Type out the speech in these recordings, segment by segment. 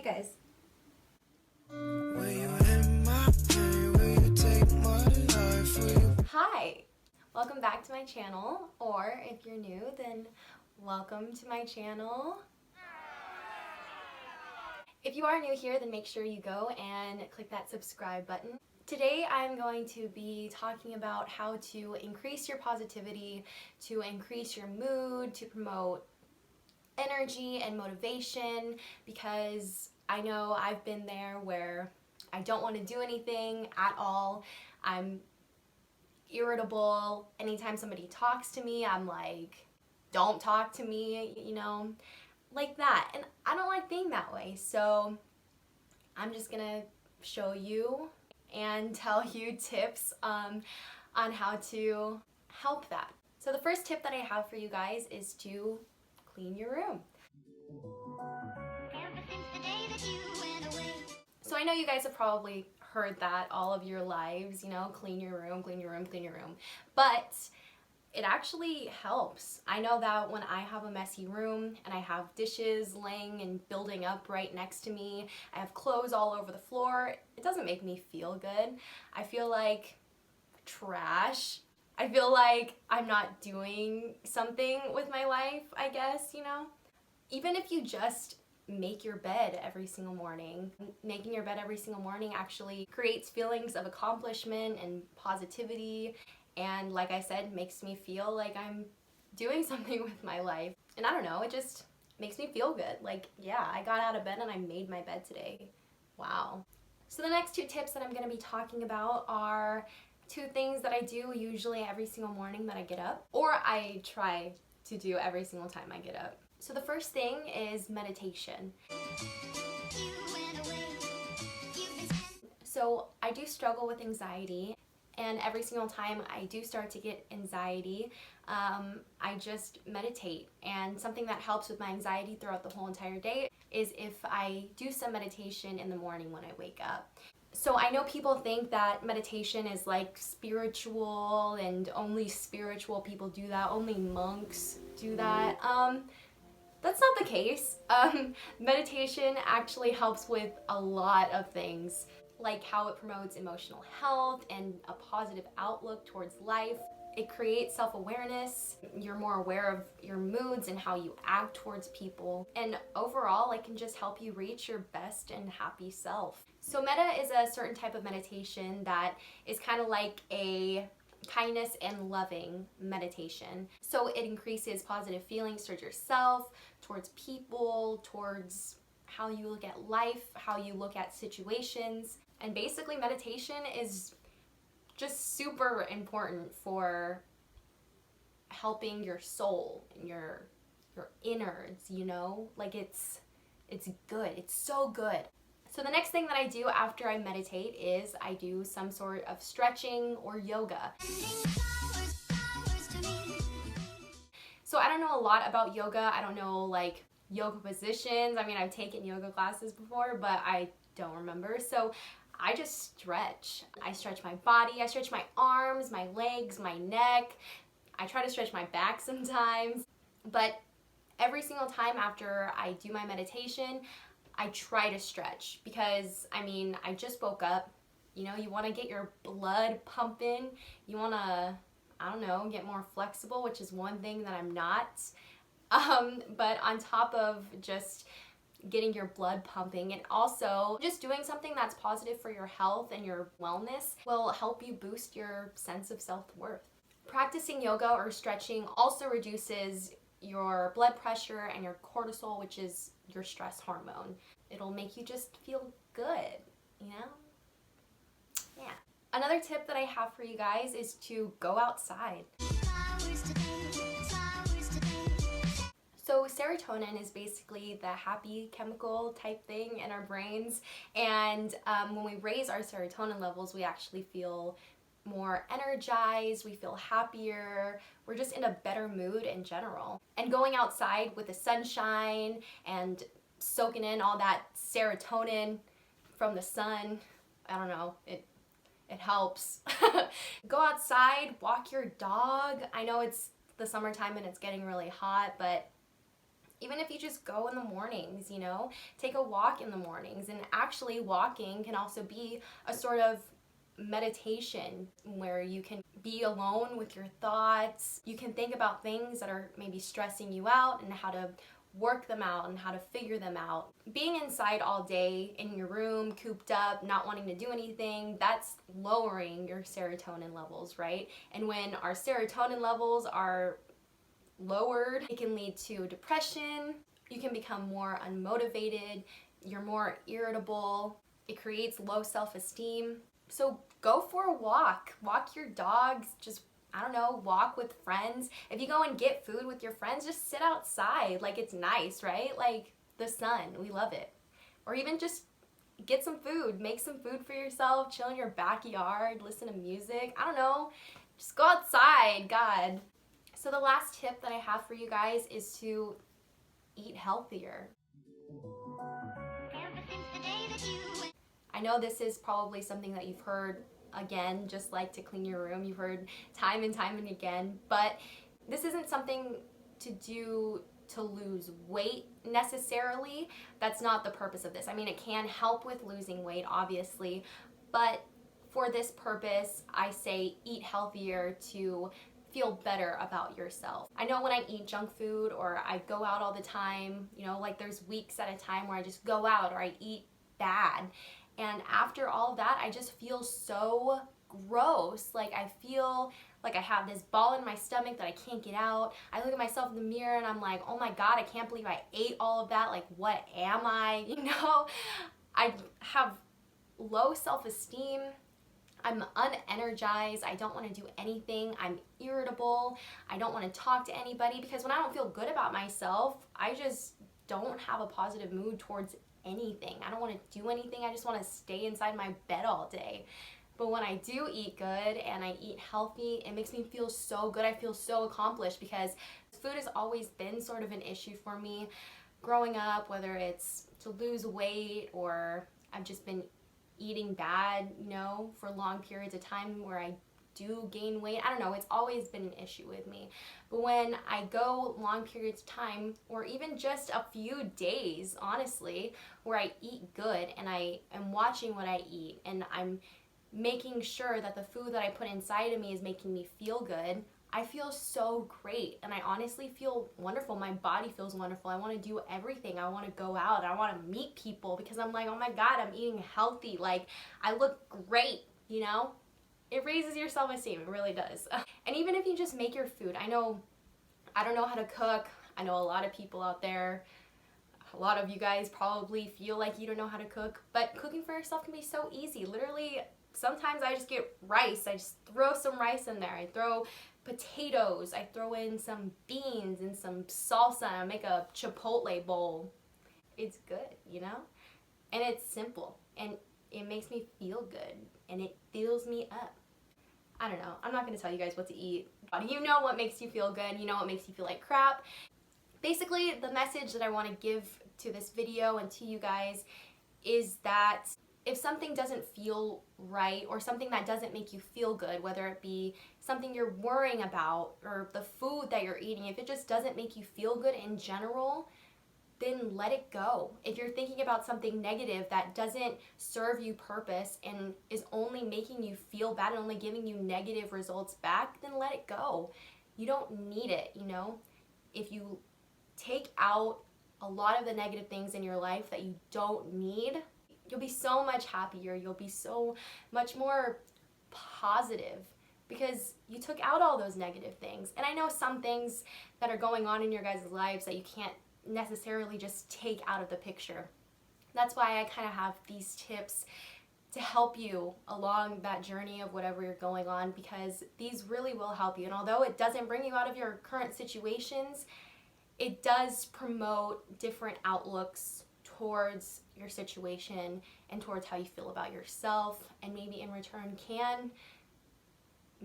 guys. Hi, welcome back to my channel, or if you're new, then welcome to my channel. If you are new here, then make sure you go and click that subscribe button. Today I'm going to be talking about how to increase your positivity, to increase your mood, to promote energy and motivation, because I know I've been there where I don't want to do anything at all. I'm irritable. Anytime somebody talks to me, I'm like, don't talk to me, like that. And I don't like being that way. So I'm just gonna show you and tell you tips on how to help that. So the first tip that I have for you guys is to clean your room. So I know you guys have probably heard that all of your lives, clean your room, clean your room, clean your room. But it actually helps. I know that when I have a messy room and I have dishes laying and building up right next to me, I have clothes all over the floor, it doesn't make me feel good. I feel like trash. I feel like I'm not doing something with my life, I guess, Even if you just make your bed every single morning. Making your bed every single morning actually creates feelings of accomplishment and positivity, and like I said, makes me feel like I'm doing something with my life. And I don't know, it just makes me feel good. Like, yeah, I got out of bed and I made my bed today. Wow. So the next two tips that I'm going to be talking about are two things that I do usually every single morning that I get up, or I try to do every single time I get up. So the first thing is meditation. So I do struggle with anxiety, and every single time I do start to get anxiety, I just meditate. And something that helps with my anxiety throughout the whole entire day is if I do some meditation in the morning when I wake up. So I know people think that meditation is like spiritual and only spiritual people do that, only monks do that. That's not the case. Meditation actually helps with a lot of things, like how it promotes emotional health and a positive outlook towards life. It creates self-awareness. You're more aware of your moods and how you act towards people. And overall, it can just help you reach your best and happy self. So metta is a certain type of meditation that is kind of like a kindness and loving meditation. So it increases positive feelings towards yourself, towards people, towards how you look at life, how you look at situations. And basically meditation is just super important for helping your soul and your innards, Like it's good. It's so good. So the next thing that I do after I meditate is I do some sort of stretching or yoga. So I don't know a lot about yoga. I don't know like yoga positions. I mean, I've taken yoga classes before, but I don't remember. So I just stretch. I stretch my body. I stretch my arms, my legs, my neck. I try to stretch my back sometimes. But every single time after I do my meditation, I try to stretch because, I just woke up. You want to get your blood pumping. You want to, get more flexible, which is one thing that I'm not. But on top of just getting your blood pumping, and also just doing something that's positive for your health and your wellness will help you boost your sense of self-worth. Practicing yoga or stretching also reduces your blood pressure and your cortisol, which is your stress hormone. It'll make you just feel good, Yeah. Another tip that I have for you guys is to go outside. So serotonin is basically the happy chemical type thing in our brains, and when we raise our serotonin levels, we actually feel more energized, we feel happier, we're just in a better mood in general. And going outside with the sunshine and soaking in all that serotonin from the sun, I don't know, it helps. Go outside, walk your dog. I know it's the summertime and it's getting really hot, but Even if you just go in the mornings, you know, take a walk in the mornings. And actually, walking can also be a sort of meditation where you can be alone with your thoughts. You can think about things that are maybe stressing you out and how to work them out and how to figure them out. Being inside all day in your room, cooped up, not wanting to do anything, that's lowering your serotonin levels, right? And when our serotonin levels are lowered, it can lead to depression. You can become more unmotivated. You're more irritable. It creates low self-esteem. So go for a walk. Walk your dogs. Just, I don't know, walk with friends. If you go and get food with your friends, just sit outside. Like, it's nice, right? Like the sun, we love it. Or even just get some food. Make some food for yourself. Chill in your backyard. Listen to music. I don't know. Just go outside. God. So the last tip that I have for you guys is to eat healthier. I know this is probably something that you've heard again, just like to clean your room. You've heard time and time and again, but this isn't something to do to lose weight necessarily. That's not the purpose of this. I mean, it can help with losing weight, obviously, but for this purpose, I say eat healthier to feel better about yourself. I know when I eat junk food or I go out all the time, you know, like there's weeks at a time where I just go out or I eat bad. And after all of that, I just feel so gross. Like I feel like I have this ball in my stomach that I can't get out. I look at myself in the mirror and I'm like, oh my God, I can't believe I ate all of that. Like, what am I? You know, I have low self-esteem. I'm unenergized. I don't want to do anything. I'm irritable. I don't want to talk to anybody because when I don't feel good about myself, I just don't have a positive mood towards anything. I don't want to do anything. I just want to stay inside my bed all day. But when I do eat good and I eat healthy, it makes me feel so good. I feel so accomplished because food has always been sort of an issue for me growing up, whether it's to lose weight or I've just been eating bad, you know, for long periods of time where I do gain weight. I don't know, it's always been an issue with me. But when I go long periods of time, or even just a few days, honestly, where I eat good and I am watching what I eat and I'm making sure that the food that I put inside of me is making me feel good, I feel so great and I honestly feel wonderful. My body feels wonderful. I want to do everything. I want to go out. I want to meet people because I'm like, oh my God, I'm eating healthy. Like, I look great, you know? It raises your self-esteem. It really does. And even if you just make your food, I don't know how to cook. I know a lot of people out there, a lot of you guys probably feel like you don't know how to cook, but cooking for yourself can be so easy. Literally, sometimes I just get rice. I just throw some rice in there. I throw potatoes. I throw in some beans and some salsa. And I make a chipotle bowl. It's good, you know? And it's simple. And it makes me feel good. And it fills me up. I don't know. I'm not going to tell you guys what to eat. You know what makes you feel good. You know what makes you feel like crap. Basically, the message that I want to give to this video and to you guys is that if something doesn't feel right or something that doesn't make you feel good, whether it be something you're worrying about or the food that you're eating, if it just doesn't make you feel good in general, then let it go. If you're thinking about something negative that doesn't serve you purpose and is only making you feel bad and only giving you negative results back, then let it go. You don't need it, you know? If you take out a lot of the negative things in your life that you don't need, you'll be so much happier. You'll be so much more positive because you took out all those negative things. And I know some things that are going on in your guys' lives that you can't necessarily just take out of the picture. That's why I kind of have these tips to help you along that journey of whatever you're going on, because these really will help you. And although it doesn't bring you out of your current situations, it does promote different outlooks towards your situation and towards how you feel about yourself, and maybe in return can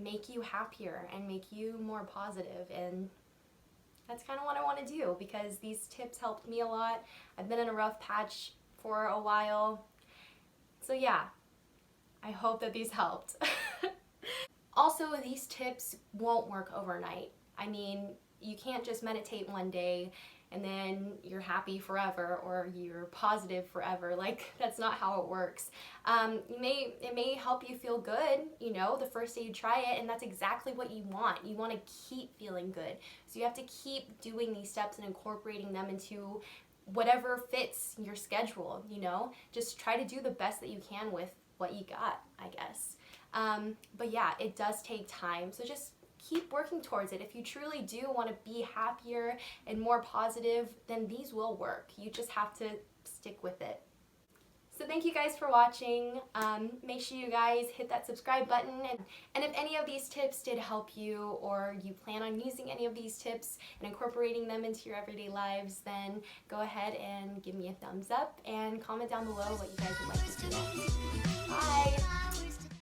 make you happier and make you more positive. And that's kind of what I want to do because these tips helped me a lot. I've been in a rough patch for a while. So yeah, I hope that these helped. Also, these tips won't work overnight. I mean, you can't just meditate one day and then you're happy forever or you're positive forever. Like, that's not how it works. It may help you feel good, you know, the first day you try it, and that's exactly what you want. You want to keep feeling good. So you have to keep doing these steps and incorporating them into whatever fits your schedule, you know? Just try to do the best that you can with what you got, I guess. But yeah, it does take time. So just keep working towards it. If you truly do want to be happier and more positive, then these will work. You just have to stick with it. So thank you guys for watching. Make sure you guys hit that subscribe button, and if any of these tips did help you, or you plan on using any of these tips and incorporating them into your everyday lives, then go ahead and give me a thumbs up and comment down below what you guys would like to see next. Bye!